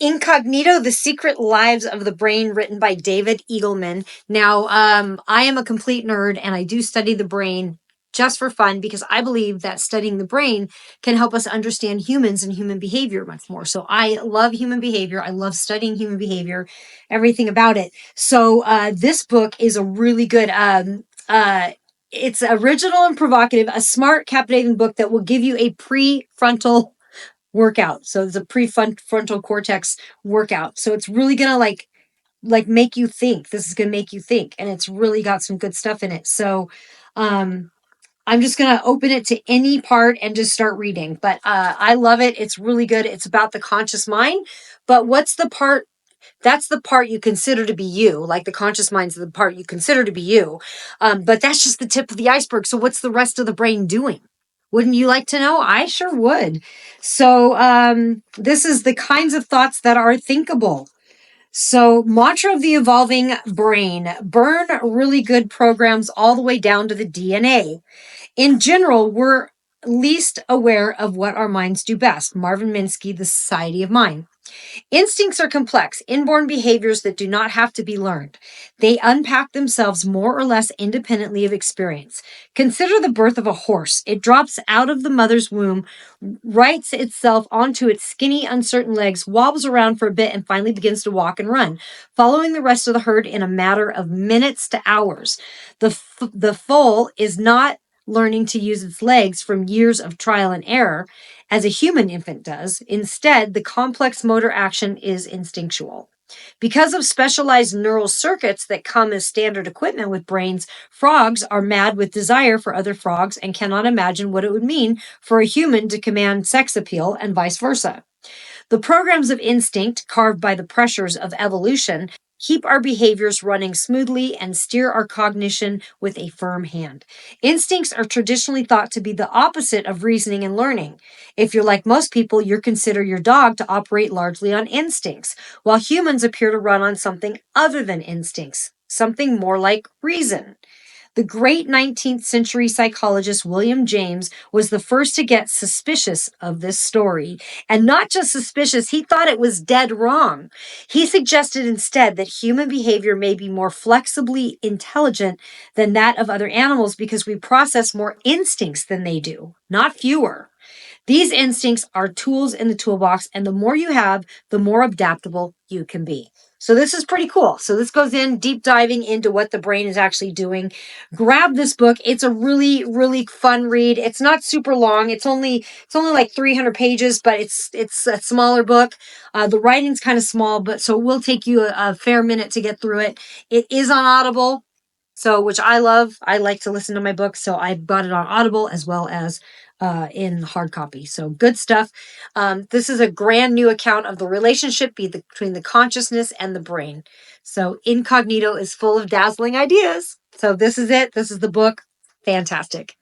Incognito, The Secret Lives of the Brain, written by David Eagleman. Now, I am a complete nerd and I do study the brain just for fun because I believe that studying the brain can help us understand humans and human behavior much more. So I love human behavior. I love studying human behavior, everything about it. So this book is a really good, it's original and provocative, a smart, captivating book that will give you a prefrontal workout. So it's a prefrontal cortex workout. So it's really gonna like make you think. This is gonna make you think, and it's really got some good stuff in it. So um I'm just gonna open it to any part and just start reading. But I love it. It's really good. It's about the conscious mind. But what's the part? That's the part you consider to be you. Like the conscious mind's the part you consider to be you. But that's just the tip of the iceberg. So what's the rest of the brain doing? Wouldn't you like to know? I sure would. So this is the kinds of thoughts that are thinkable. So, mantra of the evolving brain: burn really good programs all the way down to the DNA. In general, we're least aware of what our minds do best. Marvin Minsky, The Society of Mind. Instincts are complex, inborn behaviors that do not have to be learned. They unpack themselves more or less independently of experience. Consider the birth of a horse. It drops out of the mother's womb, rights itself onto its skinny, uncertain legs, wobbles around for a bit, and finally begins to walk and run, following the rest of the herd in a matter of minutes to hours. The foal is not learning to use its legs from years of trial and error, as a human infant does. Instead, the complex motor action is instinctual. Because of specialized neural circuits that come as standard equipment with brains, frogs are mad with desire for other frogs and cannot imagine what it would mean for a human to command sex appeal, and vice versa. The programs of instinct, carved by the pressures of evolution, keep our behaviors running smoothly and steer our cognition with a firm hand. Instincts are traditionally thought to be the opposite of reasoning and learning. If you're like most people, you consider your dog to operate largely on instincts, while humans appear to run on something other than instincts, something more like reason. The great 19th century psychologist William James was the first to get suspicious of this story. And not just suspicious, he thought it was dead wrong. He suggested instead that human behavior may be more flexibly intelligent than that of other animals because we process more instincts than they do, not fewer. These instincts are tools in the toolbox, and the more you have, the more adaptable you can be. So this is pretty cool. So this goes in deep diving into what the brain is actually doing. Grab this book. It's a really, really fun read. It's not super long. It's only like 300 pages, but it's a smaller book. The writing's kind of small, but so it will take you a fair minute to get through it. It is on Audible. So, which I love. I like to listen to my books, so I got it on Audible as well as in hard copy. So good stuff. This is a grand new account of the relationship between the consciousness and the brain. So Incognito is full of dazzling ideas. So this is it. This is the book. Fantastic.